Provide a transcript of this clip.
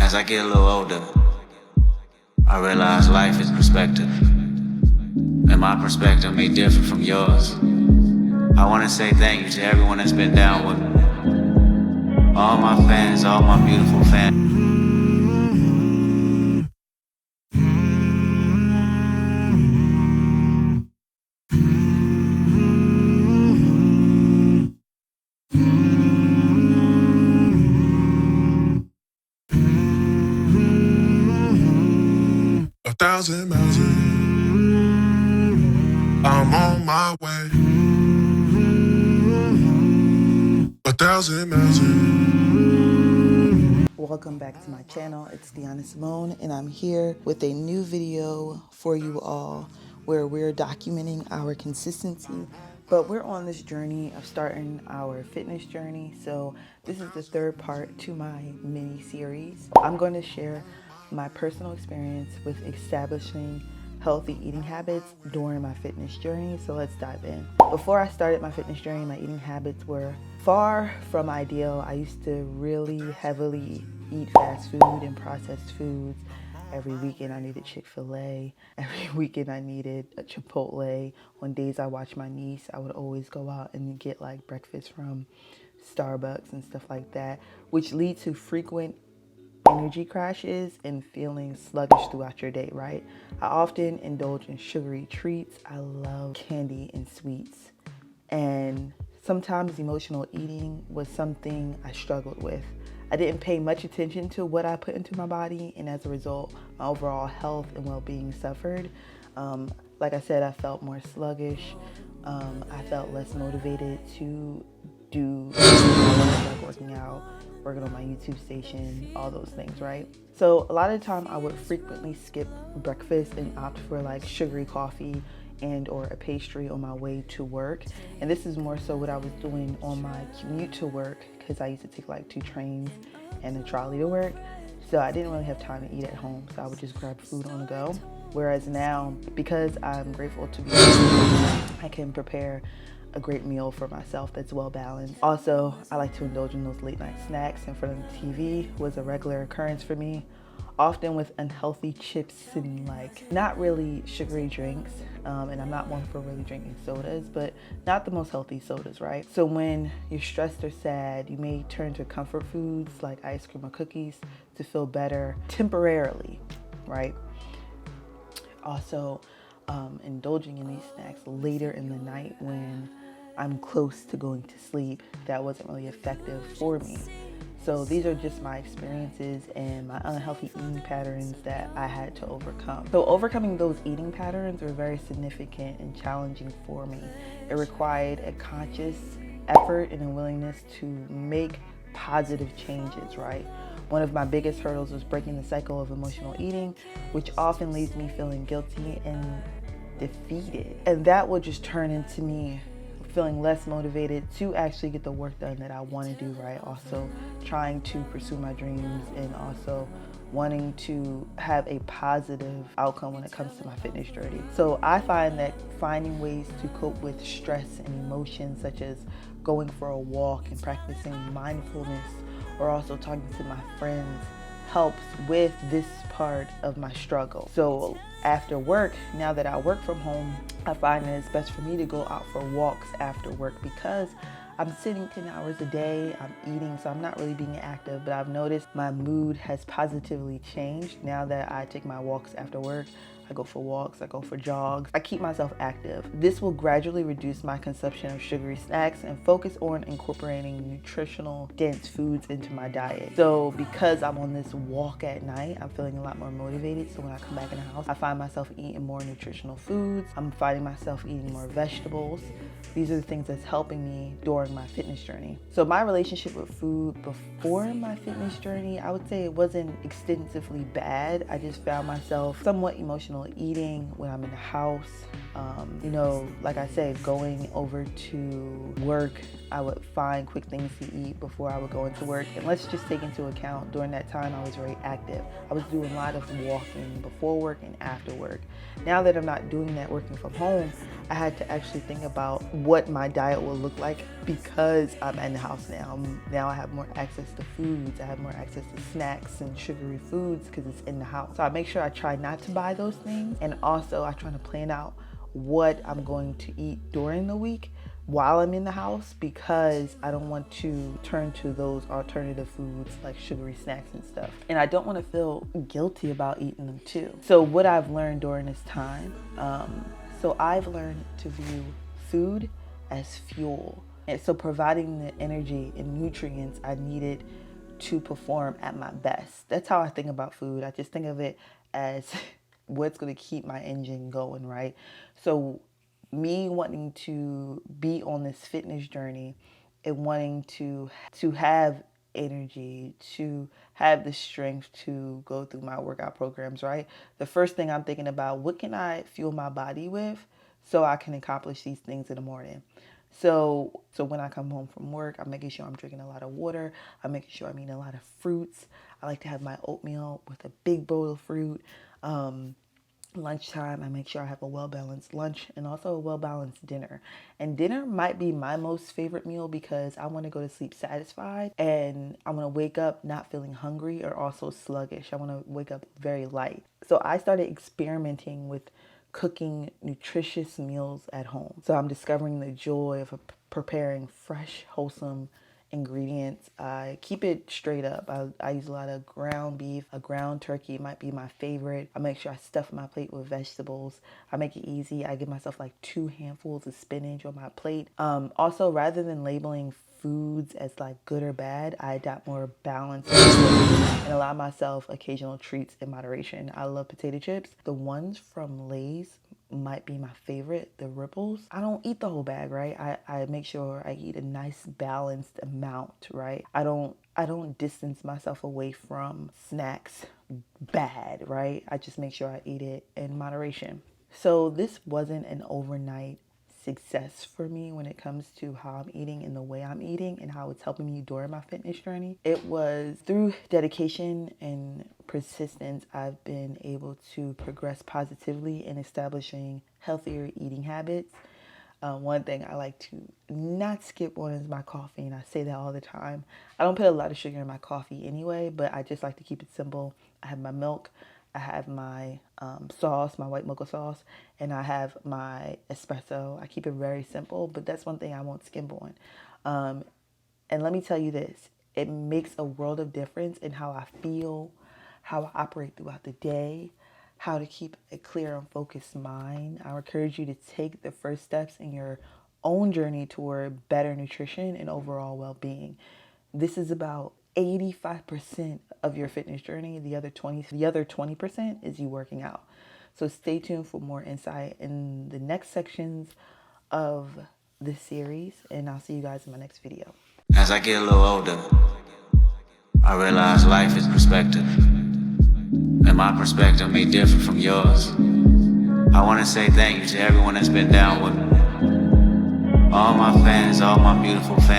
As I get a little older, I realize life is perspective, and my perspective may differ from yours. I want to say thank you to everyone that's been down with me. All my fans, all my beautiful fans. 1,000 miles I'm on my way. 1,000 miles Welcome back to my channel. It's Deanna Simone, and I'm here with a new video for you all where we're documenting our consistency, but we're on this journey of starting our fitness journey. So this is the third part to my mini series. I'm going to share my personal experience with establishing healthy eating habits during my fitness journey. So let's dive in. Before I started my fitness journey, my eating habits were far from ideal. I used to really heavily eat fast food and processed foods. Every weekend I needed Chick-fil-A. Every weekend I needed a Chipotle. On days I watched my niece, I would always go out and get like breakfast from Starbucks and stuff like that, which lead to frequent energy crashes and feeling sluggish throughout your day, right? I often indulge in sugary treats. I love candy and sweets. And sometimes emotional eating was something I struggled with. I didn't pay much attention to what I put into my body, and as a result, my overall health and well-being suffered. Like I said, I felt more sluggish. I felt less motivated to do like working out, working on my YouTube station, all those things, right? So a lot of the time I would frequently skip breakfast and opt for like sugary coffee and or a pastry on my way to work. And this is more so what I was doing on my commute to work, because I used to take like 2 trains and a trolley to work. So I didn't really have time to eat at home, so I would just grab food on the go. Whereas now, because I'm grateful to be I can prepare a great meal for myself that's well balanced. Also, I like to indulge in those late night snacks in front of the TV was a regular occurrence for me, often with unhealthy chips and like not really sugary drinks. And I'm not one for really drinking sodas, but not the most healthy sodas, right? So when you're stressed or sad, you may turn to comfort foods like ice cream or cookies to feel better temporarily, right? Also, indulging in these snacks later in the night when I'm close to going to sleep, that wasn't really effective for me. So these are just my experiences and my unhealthy eating patterns that I had to overcome. So overcoming those eating patterns were very significant and challenging for me. It required a conscious effort and a willingness to make positive changes, right? One of my biggest hurdles was breaking the cycle of emotional eating, which often leaves me feeling guilty and defeated. And that would just turn into me feeling less motivated to actually get the work done that I want to do, right? Also trying to pursue my dreams and also wanting to have a positive outcome when it comes to my fitness journey. So I find that finding ways to cope with stress and emotions, such as going for a walk and practicing mindfulness, or also talking to my friends, helps with this part of my struggle. So after work, now that I work from home, I find that it's best for me to go out for walks after work, because I'm sitting 10 hours a day, I'm eating, so I'm not really being active, but I've noticed my mood has positively changed now that I take my walks after work. I go for walks, I go for jogs. I keep myself active. This will gradually reduce my consumption of sugary snacks and focus on incorporating nutritional, dense foods into my diet. So because I'm on this walk at night, I'm feeling a lot more motivated. So when I come back in the house, I find myself eating more nutritional foods. I'm finding myself eating more vegetables. These are the things that's helping me during my fitness journey. So my relationship with food before my fitness journey, I would say it wasn't extensively bad. I just found myself somewhat emotional intentional eating when I'm in the house. You know, like I said, going over to work, I would find quick things to eat before I would go into work. And let's just take into account, during that time, I was very active. I was doing a lot of walking before work and after work. Now that I'm not doing that, working from home, I had to actually think about what my diet will look like because I'm in the house now. Now I have more access to foods. I have more access to snacks and sugary foods because it's in the house. So I make sure I try not to buy those things. And also I try to plan out what I'm going to eat during the week while I'm in the house, because I don't want to turn to those alternative foods like sugary snacks and stuff. And I don't want to feel guilty about eating them too. So what I've learned during this time, so I've learned to view food as fuel. And so providing the energy and nutrients I needed to perform at my best. That's how I think about food. I just think of it as what's going to keep my engine going, right? So me wanting to be on this fitness journey and wanting to have energy, to have the strength to go through my workout programs, right? The first thing I'm thinking about, what can I fuel my body with so I can accomplish these things in the morning? So when I come home from work, I'm making sure I'm drinking a lot of water. I'm making sure I'm eating a lot of fruits. I like to have my oatmeal with a big bowl of fruit. Lunchtime, I make sure I have a well-balanced lunch and also a well-balanced dinner. And dinner might be my most favorite meal because I want to go to sleep satisfied and I want to wake up not feeling hungry or also sluggish. I want to wake up very light. So I started experimenting with cooking nutritious meals at home. So I'm discovering the joy of preparing fresh, wholesome ingredients. I keep it straight up. I use a lot of ground beef. A ground turkey might be my favorite. I make sure I stuff my plate with vegetables. I make it easy. I give myself like 2 handfuls of spinach on my plate. Also, rather than labeling foods as like good or bad, I adopt more balance and allow myself occasional treats in moderation. I love potato chips. The ones from Lay's might be my favorite, the Ripples. I don't eat the whole bag, right? I make sure I eat a nice balanced amount, right? I don't distance myself away from snacks bad, right? I just make sure I eat it in moderation. So this wasn't an overnight success for me when it comes to how I'm eating and the way I'm eating and how it's helping me during my fitness journey. It was through dedication and persistence I've been able to progress positively in establishing healthier eating habits. One thing I like to not skip on is my coffee, and I say that all the time. I don't put a lot of sugar in my coffee anyway, but I just like to keep it simple. I have my milk, I have my sauce, my white mocha sauce, and I have my espresso. I keep it very simple, but that's one thing I won't skimp on. And let me tell you this, it makes a world of difference in how I feel, how I operate throughout the day, how to keep a clear and focused mind. I encourage you to take the first steps in your own journey toward better nutrition and overall well-being. This is about 85% of your fitness journey. The other 20% is you working out. So stay tuned for more insight in the next sections of this series, and I'll see you guys in my next video. As I get a little older, I realize life is perspective, and my perspective may differ from yours. I want to say thank you to everyone that's been down with me. All my fans, all my beautiful fans.